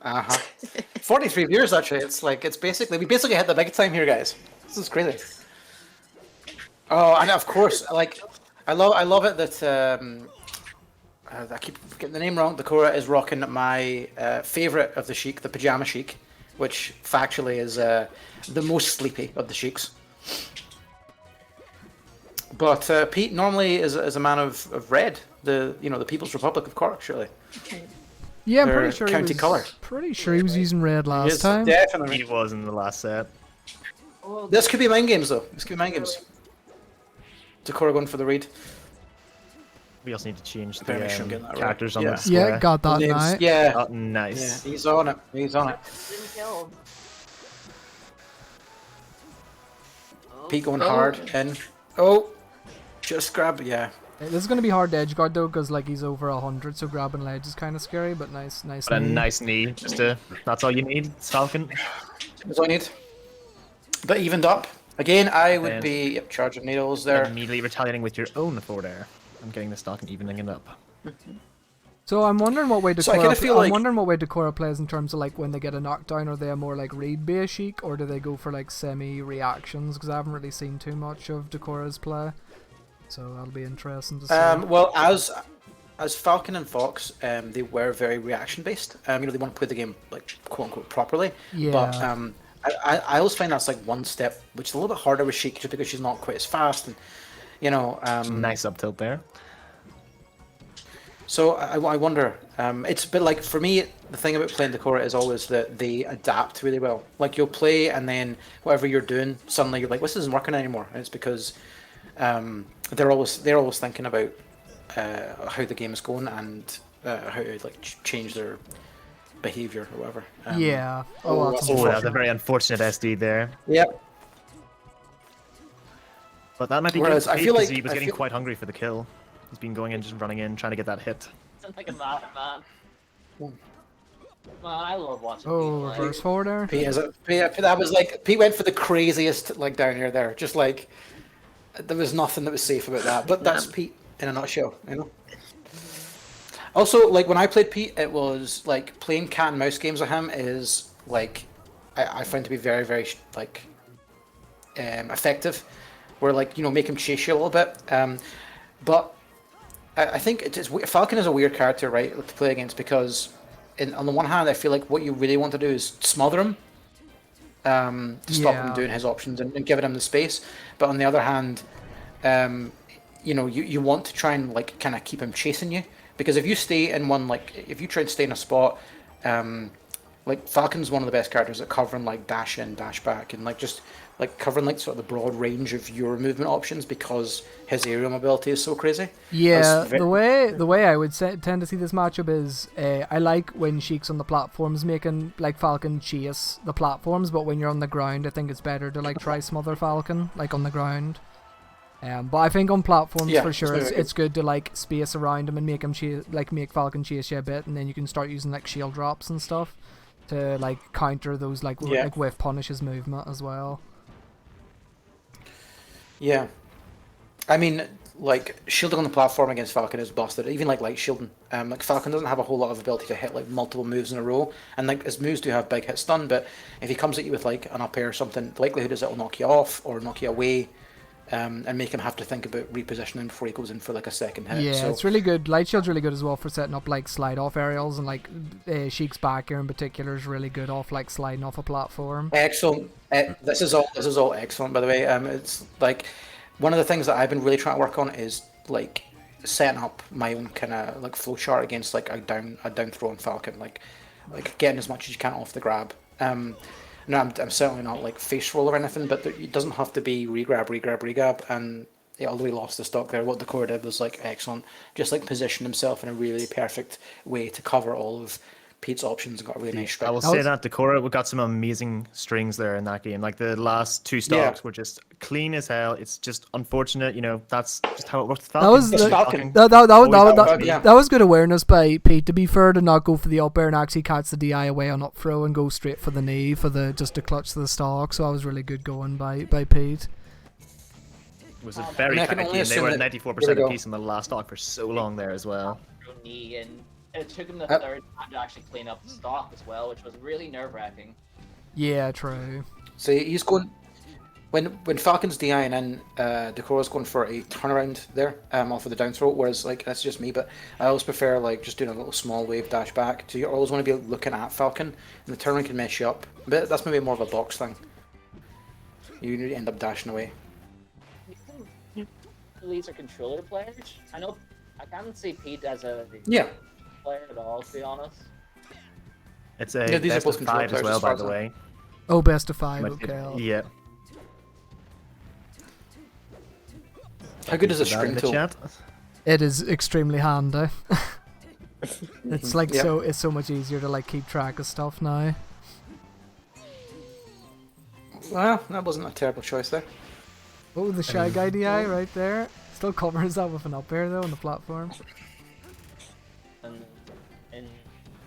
Uh-huh. 43 viewers actually. We basically hit the big time here, guys. This is crazy. Oh, and of course, like, I love it that I keep getting the name wrong. Decora is rocking my favorite of the Sheik, the pajama Sheik, which factually is the most sleepy of the Sheiks. But Pete normally is a man of red, the People's Republic of Cork, surely. Yeah, I'm Their pretty sure county colour. Pretty sure he was using red last Yes, time. definitely. He was in the last set. This could be mind games, though. This could be mind games. Decora going for the read. We also need to change the Better make sure I'm getting that right. characters on Yeah. the square. Yeah, got that Names. now. Yeah. Oh, nice. Yeah, he's on it. He's on it. Didn't kill. Pete going hard in. Oh, just grab. Yeah. This is gonna be hard to edge guard though, because like he's over 100, so grabbing ledge is kind of scary. But nice. But a nice knee. That's all you need. It's Falcon. That's all I need. But evened up. Again, I would be charging needles there. Immediately retaliating with your own forward air. I'm getting the stock and evening it up. So I'm wondering what way Decora. So I kinda feel like- I'm wondering what way Decora plays in terms of like when they get a knockdown. Are they a more like read based Sheik, or do they go for like semi reactions? Because I haven't really seen too much of Decora's play, so that'll be interesting to see. Well, as Falcon and Fox, they were very reaction based. They want to play the game like quote unquote properly. Yeah. But I always find that's like one step, which is a little bit harder with Sheik just because she's not quite as fast, and Nice up tilt there. So I wonder. It's a bit like for me. The thing about playing Decora is always that they adapt really well. Like you'll play and then whatever you're doing, suddenly you're like, "This isn't working anymore." And it's because they're always thinking about how the game is going and how to like change their behavior or whatever. Yeah. that's That's Oh, unfortunate. that's a very unfortunate SD there. Yep. But that might be Whereas good I for Pete, feel 'cause like- he was I getting feel- quite hungry for the kill. He's been going in, just running in, trying to get that hit. Sounds like a madman. Man, I love watching Oh, people play. reverse forward there. That was like Pete went for the craziest like down here there. Just like there was nothing that was safe about that. But that's Pete in a nutshell, you know. Also, like when I played Pete, it was like playing cat and mouse games with him is like I find to be very very like effective. Where like make him chase you a little bit. But I think Falcon is a weird character, right, to play against because on the one hand, I feel like what you really want to do is smother him to stop him doing his options and giving him the space. But on the other hand, you want to try and like kind of keep him chasing you because if you stay in one if you try and stay in a spot, like Falcon's one of the best characters at covering like dash in, dash back, and like just like covering like sort of the broad range of your movement options because his aerial mobility is so crazy. Yeah, the way I would tend to see this matchup is I like when Sheik's on the platforms making like Falcon chase the platforms, but when you're on the ground, I think it's better to like try smother Falcon like on the ground. But I think on platforms for sure it's good to like space around him and make him make Falcon chase you a bit, and then you can start using like shield drops and stuff to like counter those like whiff punishes movement as well. Yeah, I mean, like shielding on the platform against Falcon is busted. Even like light shielding, like Falcon doesn't have a whole lot of ability to hit like multiple moves in a row, and like his moves do have big hit stun. But if he comes at you with like an up air or something, the likelihood is it'll knock you off or knock you away, and make him have to think about repositioning before he goes in for like a second hit. Yeah, so, it's really good. Light shield's really good as well for setting up like slide off aerials, and like Sheik's back air in particular is really good off like sliding off a platform. excellent. This is all excellent, by the way. It's like one of the things that I've been really trying to work on is like setting up my own kind of like flow chart against like a down throw on Falcon, like getting as much as you can off the grab. No, I'm certainly not like face roll or anything, but it doesn't have to be regrab, and although he lost the stock there, what Decora did was like excellent. Just like positioned himself in a really perfect way to cover all of Pete's options and got a really nice strike. I will say that Decora, we got some amazing strings there in that game. Like the last two stocks were just clean as hell. It's just unfortunate, that's just how it worked. That was that was good awareness by Pete. To be fair, to not go for the up air and actually catch the DI away on up throw and go straight for the knee just to clutch the stock. So that was really good going by Pete. It was a very tight game. They were at 94% apiece in the last stock for so long there as well. Knee and it took him the Uh, third time to actually clean up the stock as well, which was really nerve-wracking. Yeah, true. So he's going when Falcon's DIing in, Decora's going for a turnaround there, off of the down throw. Whereas like that's just me, but I always prefer like just doing a little small wave dash back. So you always want to be looking at Falcon, and the turnaround can mess you up. But that's maybe more of a box thing. You end up dashing away. These are controller players. I know I can't see Pete as a Yeah. player at all, to be honest. It's a Yeah, these are best both of control 5 as players well, as far by as the I- way. Oh, best of 5. Might- Okay. Yeah. How good is a Put that in string the tool? chat. It is extremely handy. It's like Yeah. it's so much easier to like keep track of stuff now. Well, that wasn't a terrible choice there. Oh, the Shy Guy DI right there. Still covers that with an up air though on the platform. And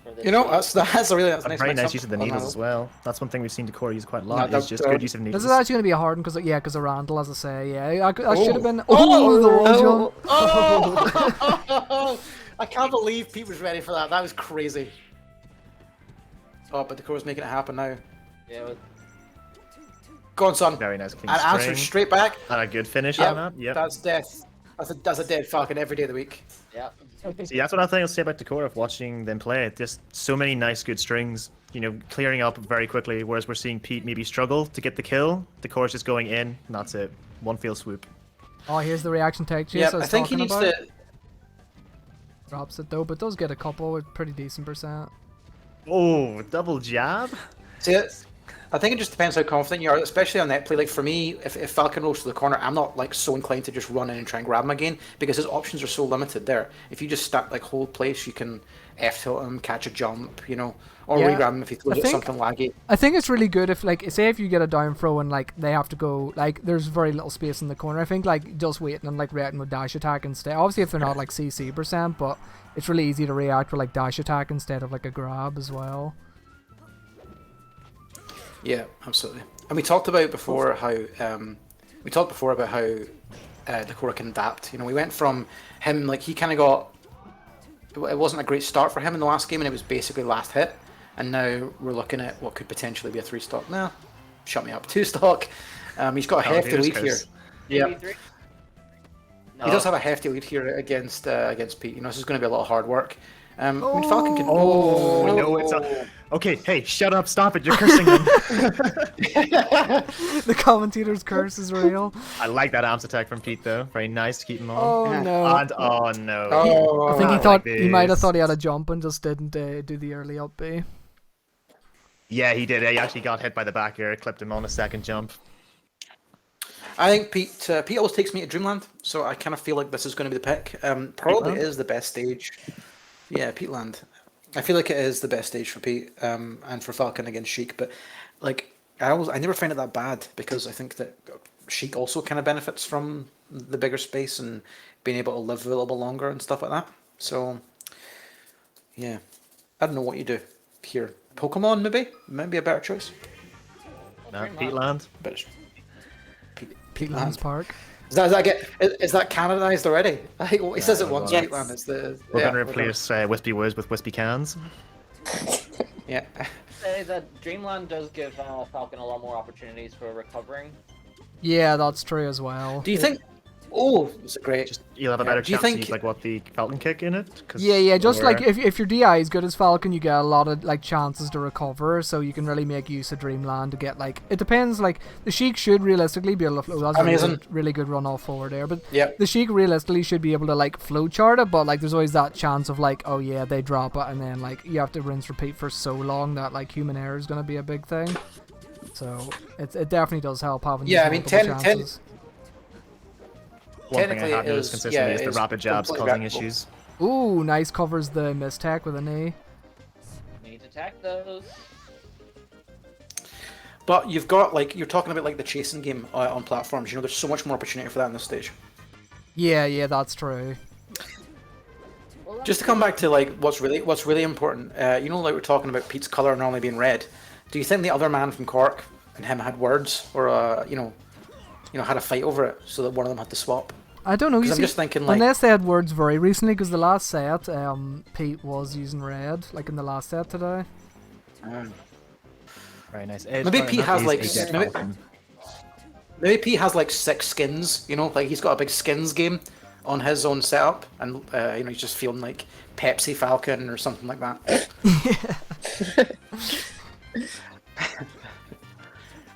for this You know, week. that's a really that's A nice. very nice mix-up use of the on needles that. as well. That's one thing we've seen Decora use quite a No, lot. that- Is just good use of This needles. is actually gonna be a hard one because yeah, because of Randall, as I say, yeah, I Oh. should have been. Oh, the wall jump. Oh! I can't believe Pete was ready for that. That was crazy. Oh, but Decora's making it happen now. Yeah, with Go on, son. Very nice clean And answer string. straight back. And a good finish Yep, on that. Yep. that's death. That's a dead Falcon every day of the week. yeah. See, that's what I think I'll say about Decora of watching them play. Just so many nice, good strings, you know, clearing up very quickly, whereas we're seeing Pete maybe struggle to get the kill. Decora's just going in, and that's it. One feel swoop. Oh, here's the reaction tech chase Yeah, I was I think he talking needs about. to. Drops it though, but does get a couple with pretty decent percent. Oh, double jab? See it. I think it just depends how confident you are, especially on net play. Like for me, if Falcon rolls to the corner, I'm not like so inclined to just run in and try and grab him again because his options are so limited there. If you just stack like hold place, you can F tilt him, catch a jump, you know, or Yeah, re-grab him if he throws I at think- something laggy. I think it's really good if like say if you get a down throw and like they have to go like there's very little space in the corner. I think like just waiting and like reacting with dash attack instead. Obviously if they're not like CC percent, but it's really easy to react with like dash attack instead of like a grab as well. Yeah, absolutely. And we talked about before how Decora can adapt. You know, we went from him like he kind of got. It wasn't a great start for him in the last game, and it was basically last hit. And now we're looking at what could potentially be a 3-stock. No, shut me up, 2-stock. He's got a hefty Alligator's lead here. curse. Yeah, Maybe 3? No. he does have a hefty lead here against Pete. You know, this is going to be a lot of hard work. I mean, Falcon can. Oh, no, it's a... Okay, hey, shut up, stop it, you're cursing them. The commentator's curse is real. I like that arms attack from Pete, though. Very nice to keep him on. Oh no. And, oh, no. Oh, I think he not thought like he might have this. thought he had a jump and just didn't do the early up B. Yeah, he did. He actually got hit by the back air, clipped him on a second jump. I think Pete always takes me to Dreamland, so I kind of feel like this is going to be the pick. Probably Peatland? is the best stage. Yeah, Peatland. I feel like it is the best stage for Pete and for Falcon against Shiek, but like I never find it that bad because I think that Shiek also kind of benefits from the bigger space and being able to live a little bit longer and stuff like that. So yeah, I don't know what you do here. Pokemon maybe a better choice. No, Pete Land. But it's Peatlands Peatland. Park. Is that canonized already? I think he says it once. Yes. Peatland is the. We're yeah, going to replace Wispy Words with Wispy Cans. Yeah. Say that Dreamland does give Falcon a lot more opportunities for recovering. Yeah, that's true as well. Do you think? Oh, it's a great. Just You'll have a Yeah, better do you chance to think- use, like, what, the Falcon kick in it? 'Cause Yeah, just or- like if your DI is good as Falcon, you get a lot of like chances to recover, so you can really make use of Dreamland to get like it depends. Like the Sheik should realistically be able to float. That's a Amazing. really good run off forward there, but Yep. the Sheik realistically should be able to like flow chart it, but like there's always that chance of like oh yeah they drop it and then like you have to rinse repeat for so long that like human error is gonna be a big thing. So it definitely does help having Yeah, these I mean, multiple 10 chances. One thing I technically have it noticed is- consistently yeah, is the it's rapid jabs completely causing replicable. issues. Ooh, nice covers the mistech with a knee. Need to attack those. But you've got like you're talking about like the chasing game on platforms. You know, there's so much more opportunity for that in this stage. Yeah, that's true. Well, Just to come back to like what's really important. You know, like we're talking about Pete's color normally being red. Do you think the other man from Cork and him had words, or you know, had a fight over it, so that one of them had to swap? I don't know. You Because I'm see, just thinking like, unless they had words very recently, because the last set, Pete was using red, like in the last set today. Very nice. maybe Pete has like maybe, Falcon. maybe Pete has like 6 skins. You know, like he's got a big skins game on his own setup, and you know, he's just feeling like Pepsi Falcon or something like that.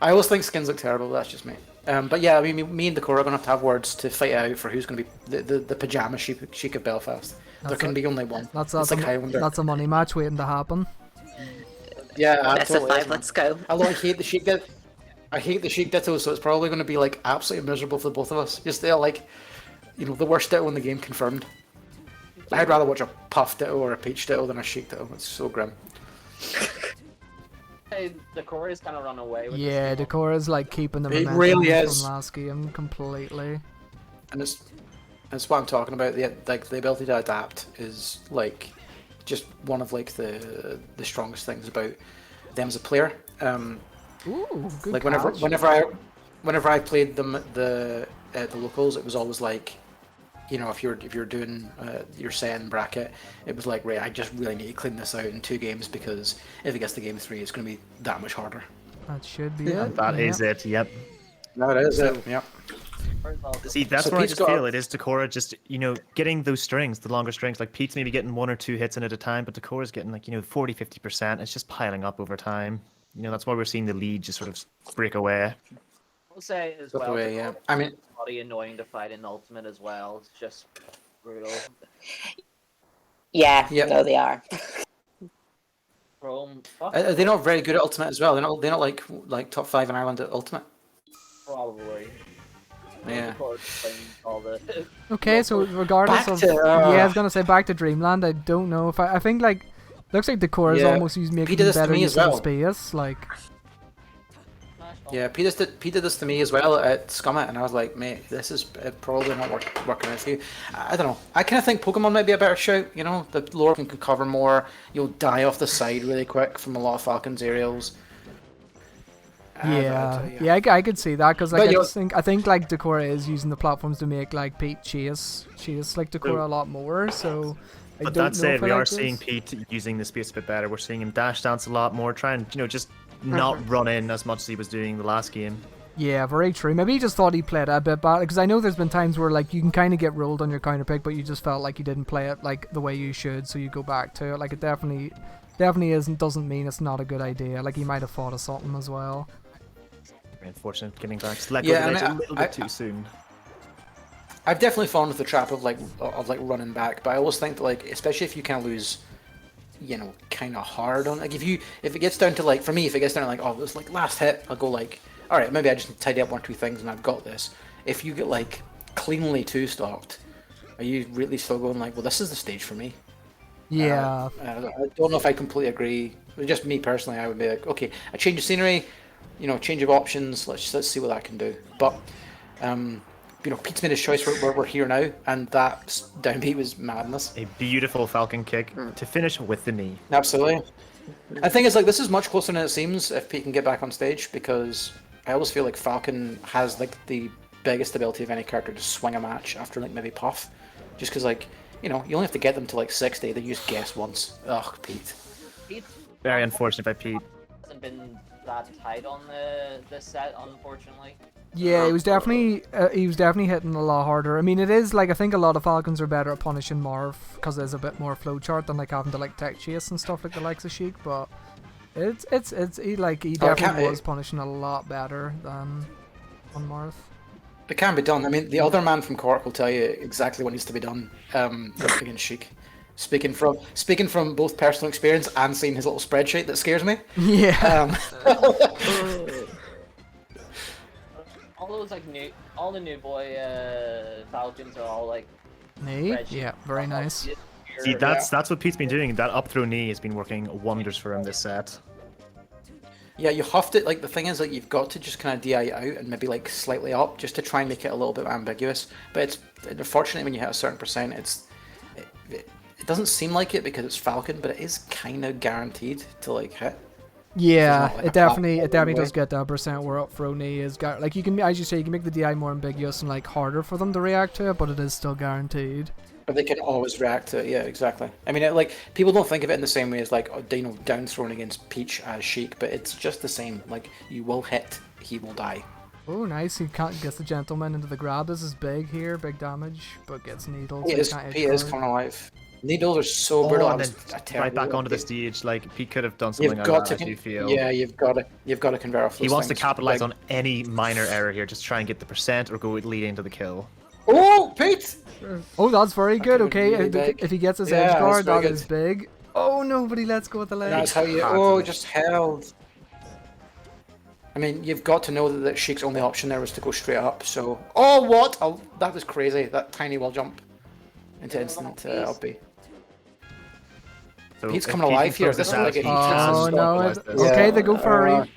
I always think skins look terrible. But that's just me. But yeah, I mean, me and Decora are gonna have to have words to fight it out for who's gonna be the pajama Sheik of Belfast. There can be only one. That's It's like Highlander. that's a money match waiting to happen. Yeah, Best of totally 5, is, let's go. although I hate the Sheik I hate the Sheik Ditto, so it's probably going to be like absolutely miserable for the both of us. Just they're like, you know, the worst Ditto in the game confirmed. I'd rather watch a Puff Ditto or a Peach Ditto than a Sheik Ditto. It's so grim. Hey, Decora is kind of run away with Yeah, this game. Decora's like keeping the It momentum really is. from last game completely. And it's what I'm talking about. The ability to adapt is like just one of like the strongest things about them as a player. Ooh, good Like catch. whenever I played them at the locals, it was always like, you know, if you're doing your set and bracket, it was like, right, I just really need to clean this out in 2 games, because if it gets to game 3, it's going to be that much harder. That should be it. That is yeah. it. Yep. No, it is it. Yep. See, that's So where I Pete's just got- feel it is Decora just, you know, getting those strings, the longer strings. Like Pete's maybe getting 1 or 2 hits in at a time, but Decora's getting like, you know, 40, 50%. It's just piling up over time. You know, that's why we're seeing the lead just sort of break away. I'll say as By the well. way, yeah. I mean, Bloody annoying to fight in Ultimate as well. It's just brutal. Yeah, Yep. no, they are. Chrome, fuck, they're not very good at Ultimate as well. They're not like top 5 in Ireland at Ultimate. probably. Yeah. Decora's playing all the. Okay, so regardless Back of to, yeah, I was gonna say back to Dreamland. I don't know if I think like looks like Decora's Yeah. almost making did this to better me use as of the well. space. Like Yeah, Pete did this to me as well at Scummit, and I was like, mate, this is probably not working out for you. I don't know. I kind of think Pokemon might be a better shout. You know, the lore can cover more. You'll die off the side really quick from a lot of Falcon's aerials. yeah, I could see that because like But I think like Decora is using the platforms to make like Pete chase like Decora a lot more. So I But don't that know said, if I we like are this. seeing Pete using the space a bit better. We're seeing him dash dance a lot more, trying, you know, just not run in as much as he was doing the last game. Yeah, very true. Maybe he just thought he played it a bit bad because I know there's been times where like you can kind of get rolled on your counter pick, but you just felt like you didn't play it like the way you should, so you go back to it. Like it definitely doesn't mean it's not a good idea. Like he might have thought of something as well. Very unfortunate getting back to let go Yeah, of the and ledge a little bit too soon. I've definitely fallen into the trap of like running back, but I always think that like, especially if you kind of lose, you know, kind of hard on, like if it gets down to like, for me, if it gets down to like, oh, this like last hit, I'll go like, all right, maybe I just tidy up 1 or 2 things and I've got this. If you get like cleanly 2-stocked, are you really still going like, well, this is the stage for me? Yeah, I don't know if I completely agree. Just me personally, I would be like, okay, a change of scenery, you know, change of options. Let's see what that can do. But you know, Pete's made his choice. We're here now, and that downbeat was madness. A beautiful Falcon kick to finish with the knee. Absolutely. I think it's like this is much closer than it seems if Pete can get back on stage, because I always feel like Falcon has like the biggest ability of any character to swing a match after like maybe Puff, just because like, you know, you only have to get them to like 60. They use guess once. Ugh, Pete. Pete's Very unfortunate by Pete. hasn't been that tight on the set, unfortunately. yeah, he was definitely hitting a lot harder. I mean, it is like I think a lot of Falcons are better at punishing Marv because there's a bit more flowchart than like having to like tech chase and stuff like the likes of Sheik, but he definitely was punishing a lot better than on Marv. It can be done. I mean, the other man from Cork will tell you exactly what needs to be done against Sheik. Speaking from both personal experience and seeing his little spreadsheet that scares me. Yeah. All the new boy Falcons are all like. Knee? spreadsheet. Yeah, very nice. See, that's what Pete's been doing. That up throw knee has been working wonders for him this set. Yeah, you have to, like, the thing is, like, you've got to just kind of DI it out and maybe, like, slightly up just to try and make it a little bit ambiguous. But it's, unfortunately, when you hit a certain percent, it doesn't seem like it because it's Falcon, but it is kind of guaranteed to, like, hit. Yeah, like it a definitely platform does way. get that percent where up throw knee is like you can, as you say, you can make the DI more ambiguous and like harder for them to react to it, but it is still guaranteed. But they can always react to it. Yeah, exactly. I mean, like people don't think of it in the same way as like down thrown against Peach as Sheik, but it's just the same. Like you will hit, he will die. Oh, nice. He can't gets the gentleman into the grab. This is big here, big damage, but gets needled. He So is, can't he is edge guard. coming alive. Needles are so brutal. Oh, I and was then a terrible right back onto the update. stage. Like Pete could have done something You've like got that. to, I do feel. yeah, you've got to convert off those He wants to things. capitalize Like- on any minor error here, just try and get the percent or go lead into the kill. Oh, Pete! Oh, that's very good. could've Okay, really big. if he gets his Yeah, edge that's guard, very that good. is big. Oh no, but he lets go with the And leg. that's how you. Had Oh, to. just held. I mean, you've got to know that Sheik's only option there was to go straight up. So, oh, what? Oh, that was crazy. That tiny wall jump into instant up B. So Pete's if coming Pete alive can here. close This is out, like a he Pete has Oh to no! capitalize this. Okay, they go for a re.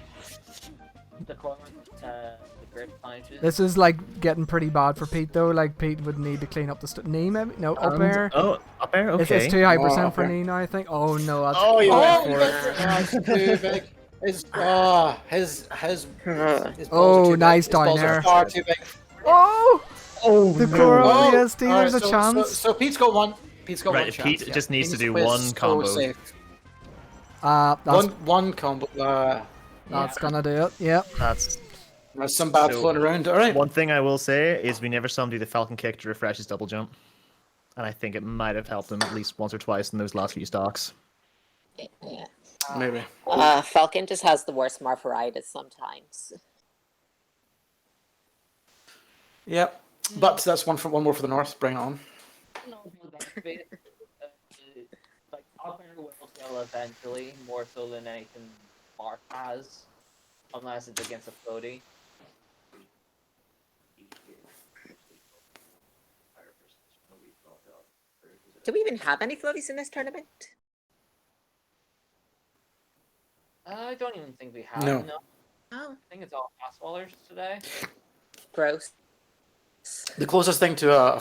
Decora, the great punishes. This is like getting pretty bad for Pete though. Like Pete would need to clean up the knee, maybe. No, up And- air. Oh, up air. Okay. It's too high Oh, percent up for air. knee now, I think. Oh no, that's Oh, you went for you it. went for it. Oh, it's too big. His balls Oh, are too big. nice His balls down are there. far too big. Oh! Oh, The Cora Oh, VST, alright, there's a so, chance. So Pete's got one. Pete's got Right, one chance. Pete yeah. just needs to do play one so combo. safe. That's One combo. that's gonna do it. Yep. That's There's some bad So- floating around. All right. one thing I will say is we never saw him do the Falcon kick to refresh his double jump, and I think it might have helped him at least once or twice in those last few stocks. Yeah. Maybe. Falcon just has the worst marphoritis sometimes. Yep. But that's one more for the north. Bring it on. No, like up air will fail eventually, more so than anything Mark has, unless it's against a floaty. Do we even have any floaties in this tournament? I don't even think we have. No. Oh, I think it's all fastballers today. gross. The closest thing to a